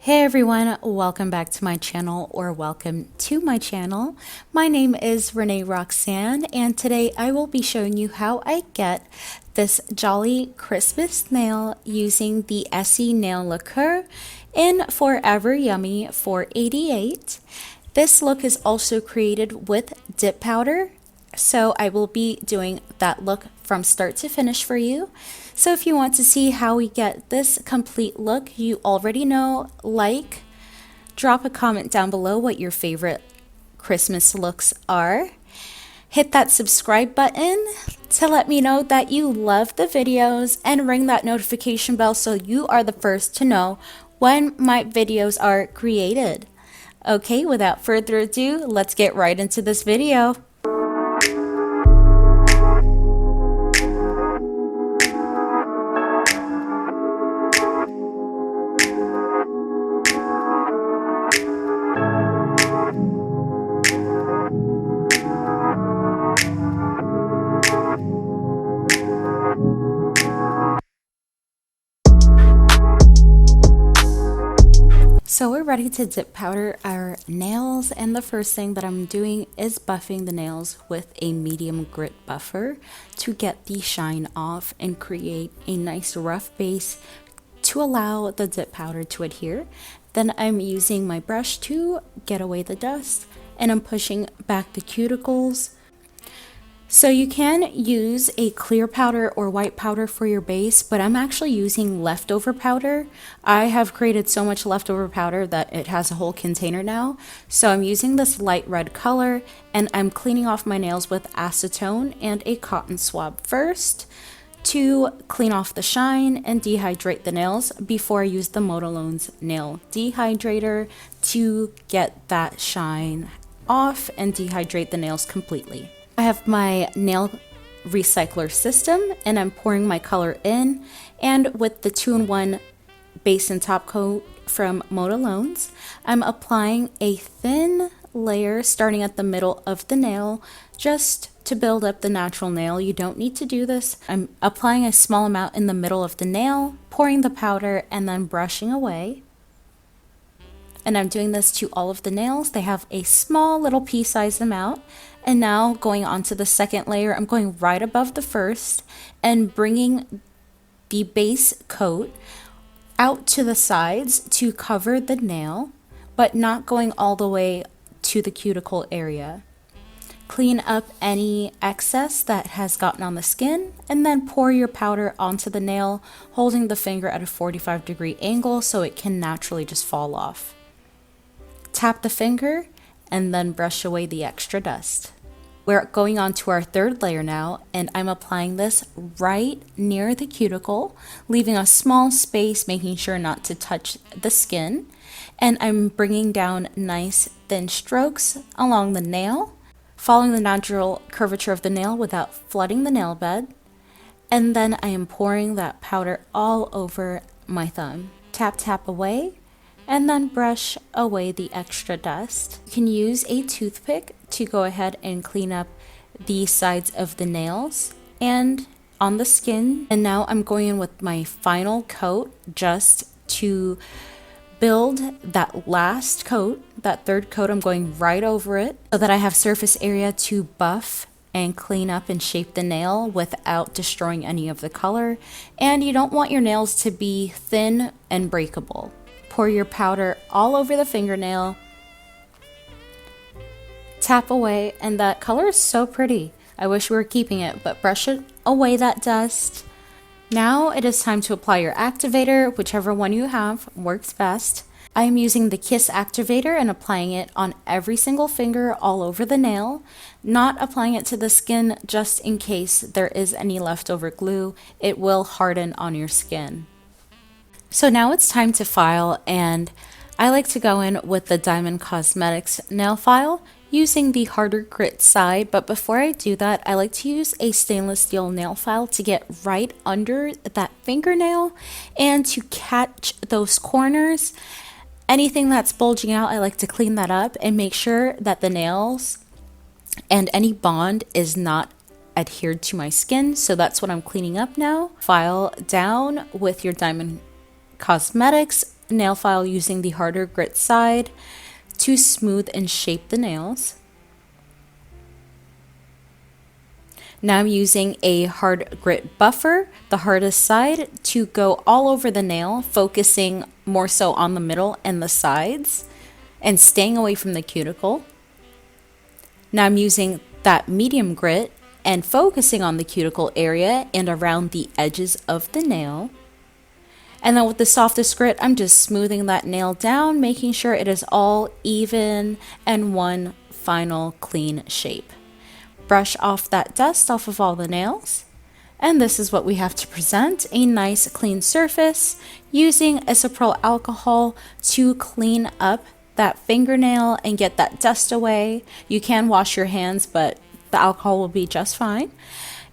Hey everyone, welcome back to my channel or welcome to my channel. My name is Renee Roxanne and today I will be showing you how I get this Jolly Christmas nail using the Essie Nail Lacquer in Forever Yummy 488. This look is also created with dip powder, so I will be doing that look from start to finish for you. So if you want to see how we get this complete look, you already know, drop a comment down below what your favorite Christmas looks are. Hit that subscribe button to let me know that you love the videos and ring that notification bell so you are the first to know when my videos are created. Okay, without further ado, let's get right into this video. So we're ready to dip powder our nails, and the first thing that I'm doing is buffing the nails with a medium grit buffer to get the shine off and create a nice rough base to allow the dip powder to adhere. Then I'm using my brush to get away the dust, and I'm pushing back the cuticles. So you can use a clear powder or white powder for your base, but I'm actually using leftover powder. I have created so much leftover powder that it has a whole container now. So I'm using this light red color, and I'm cleaning off my nails with acetone and a cotton swab first to clean off the shine and dehydrate the nails before I use the Modelones nail dehydrator to get that shine off and dehydrate the nails completely. I have my nail recycler system and I'm pouring my color in, and with the 2-in-1 base and top coat from Modelones, I'm applying a thin layer starting at the middle of the nail just to build up the natural nail. You don't need to do this. I'm applying a small amount in the middle of the nail, pouring the powder, and then brushing away. And I'm doing this to all of the nails. They have a small little pea-sized amount. And now going on to the second layer, I'm going right above the first and bringing the base coat out to the sides to cover the nail, but not going all the way to the cuticle area. Clean up any excess that has gotten on the skin, and then pour your powder onto the nail, holding the finger at a 45-degree angle so it can naturally just fall off. Tap the finger and then brush away the extra dust. We're going on to our third layer now, and I'm applying this right near the cuticle, leaving a small space, making sure not to touch the skin. And I'm bringing down nice thin strokes along the nail, following the natural curvature of the nail without flooding the nail bed. And then I am pouring that powder all over my thumb. Tap, tap away, and then brush away the extra dust. You can use a toothpick to go ahead and clean up the sides of the nails and on the skin. And now I'm going in with my final coat just to build that last coat, that third coat. I'm going right over it so that I have surface area to buff and clean up and shape the nail without destroying any of the color. And you don't want your nails to be thin and breakable. Pour your powder all over the fingernail, tap away, and that color is so pretty. I wish we were keeping it, but brush it away, that dust. Now it is time to apply your activator, whichever one you have works best. I am using the Kiss activator and applying it on every single finger all over the nail, not applying it to the skin just in case there is any leftover glue. It will harden on your skin. So now it's time to file, and I like to go in with the Diamond Cosmetics nail file using the harder grit side, but before I do that, I like to use a stainless steel nail file to get right under that fingernail and to catch those corners. Anything that's bulging out, I like to clean that up and make sure that the nails and any bond is not adhered to my skin. So that's what I'm cleaning up now. File down with your Diamond Cosmetics nail file using the harder grit side to smooth and shape the nails. Now I'm using a hard grit buffer, the hardest side, to go all over the nail, focusing more so on the middle and the sides and staying away from the cuticle. Now I'm using that medium grit and focusing on the cuticle area and around the edges of the nail. And then with the softest grit, I'm just smoothing that nail down, making sure it is all even and one final clean shape. Brush off that dust off of all the nails. And this is what we have to present, a nice clean surface using isopropyl alcohol to clean up that fingernail and get that dust away. You can wash your hands, but the alcohol will be just fine.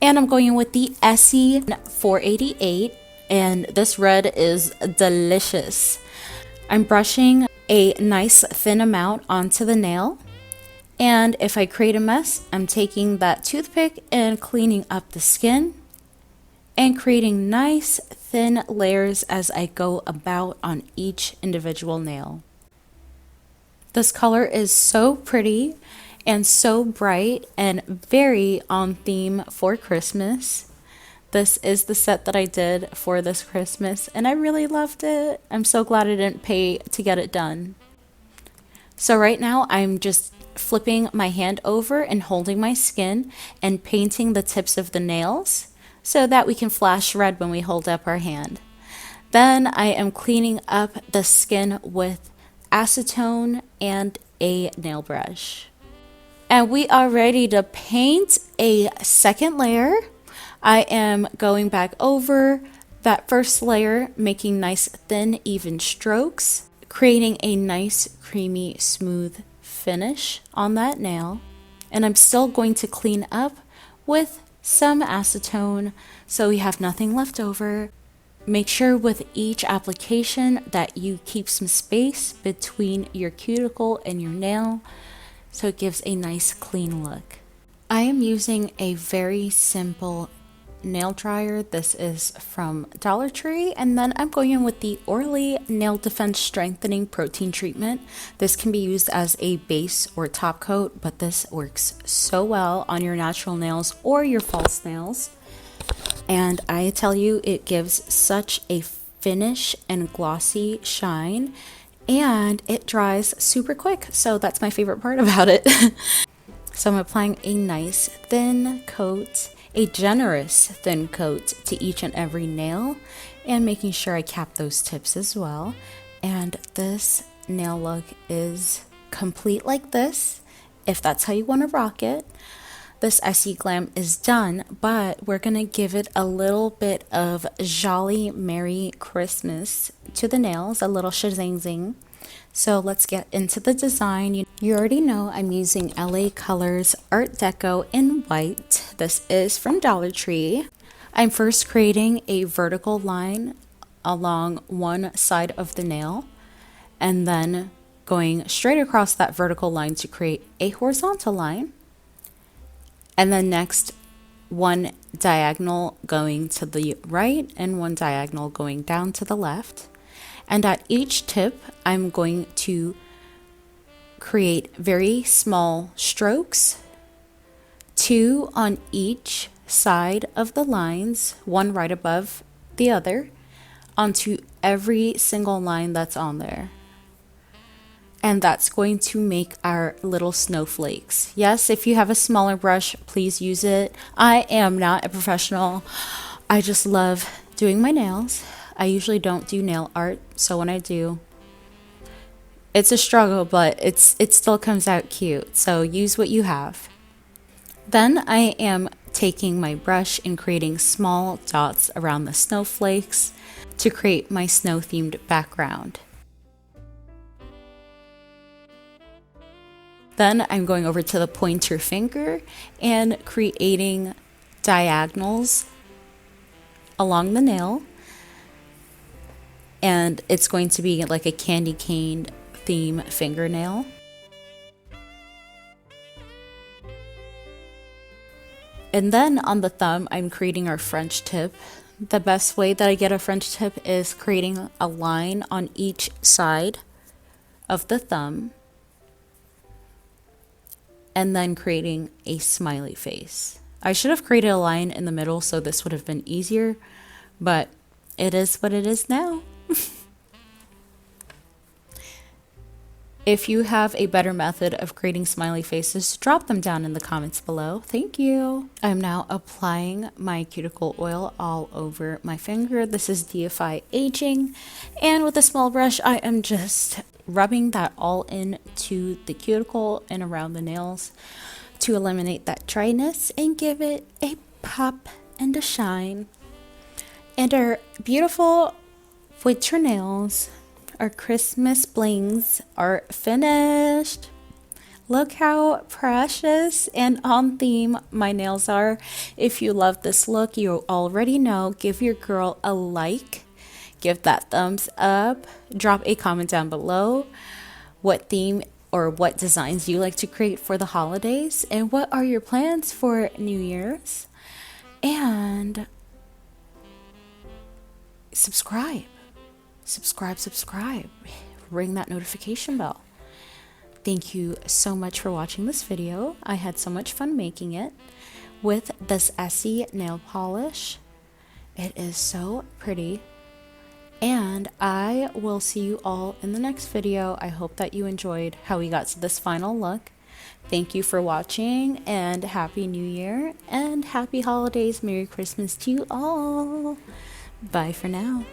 And I'm going with the Essie 488, and this red is delicious. I'm brushing a nice thin amount onto the nail. And if I create a mess, I'm taking that toothpick and cleaning up the skin and creating nice thin layers as I go about on each individual nail. This color is so pretty and so bright and very on theme for Christmas. This is the set that I did for this Christmas and I really loved it. I'm so glad I didn't pay to get it done. So right now I'm just flipping my hand over and holding my skin and painting the tips of the nails so that we can flash red when we hold up our hand. Then I am cleaning up the skin with acetone and a nail brush. And we are ready to paint a second layer. I am going back over that first layer, making nice thin even strokes, creating a nice creamy smooth finish on that nail. And I'm still going to clean up with some acetone so we have nothing left over. Make sure with each application that you keep some space between your cuticle and your nail so it gives a nice clean look. I am using a very simple nail dryer. This is from Dollar Tree, and then I'm going in with the Orly Nail Defense Strengthening Protein Treatment. This can be used as a base or top coat, but this works so well on your natural nails or your false nails. And I tell you, it gives such a finish and glossy shine, and it dries super quick, so that's my favorite part about it. So I'm applying a nice thin coat, a generous thin coat to each and every nail, and making sure I cap those tips as well. And this nail look is complete like this, if that's how you want to rock it. This Essie Glam is done, but we're gonna give it a little bit of Jolly Merry Christmas to the nails, a little shazang zing. So let's get into the design. You already know I'm using LA Colors Art Deco in white. This is from Dollar Tree. I'm first creating a vertical line along one side of the nail and then going straight across that vertical line to create a horizontal line. And then next, one diagonal going to the right and one diagonal going down to the left. And at each tip, I'm going to create very small strokes, 2 on each side of the lines, one right above the other, onto every single line that's on there. And that's going to make our little snowflakes. Yes, if you have a smaller brush, please use it. I am not a professional. I just love doing my nails. I usually don't do nail art, so when I do, it's a struggle, but it still comes out cute. So use what you have. Then I am taking my brush and creating small dots around the snowflakes to create my snow-themed background. Then I'm going over to the pointer finger and creating diagonals along the nail. And it's going to be like a candy cane theme fingernail. And then on the thumb, I'm creating our French tip. the best way that I get a French tip is creating a line on each side of the thumb and then creating a smiley face. I should have created a line in the middle so this would have been easier, but it is what it is now. If you have a better method of creating smiley faces, drop them down in the comments below. Thank you. I'm now applying my cuticle oil all over my finger. This is DFI Aging. And with a small brush, I am just rubbing that all into the cuticle and around the nails to eliminate that dryness and give it a pop and a shine. And our beautiful winter nails, our Christmas blings are finished. Look how precious and on theme my nails are. If you love this look, you already know, give your girl a like, give that thumbs up, drop a comment down below what theme or what designs you like to create for the holidays, and what are your plans for New Year's, and subscribe. Ring that notification bell. Thank you so much for watching this video. I had so much fun making it with this Essie nail polish. It is so pretty. And I will see you all in the next video. I hope that you enjoyed how we got to this final look. Thank you for watching, and Happy New Year and Happy Holidays. Merry Christmas to you all. Bye for now.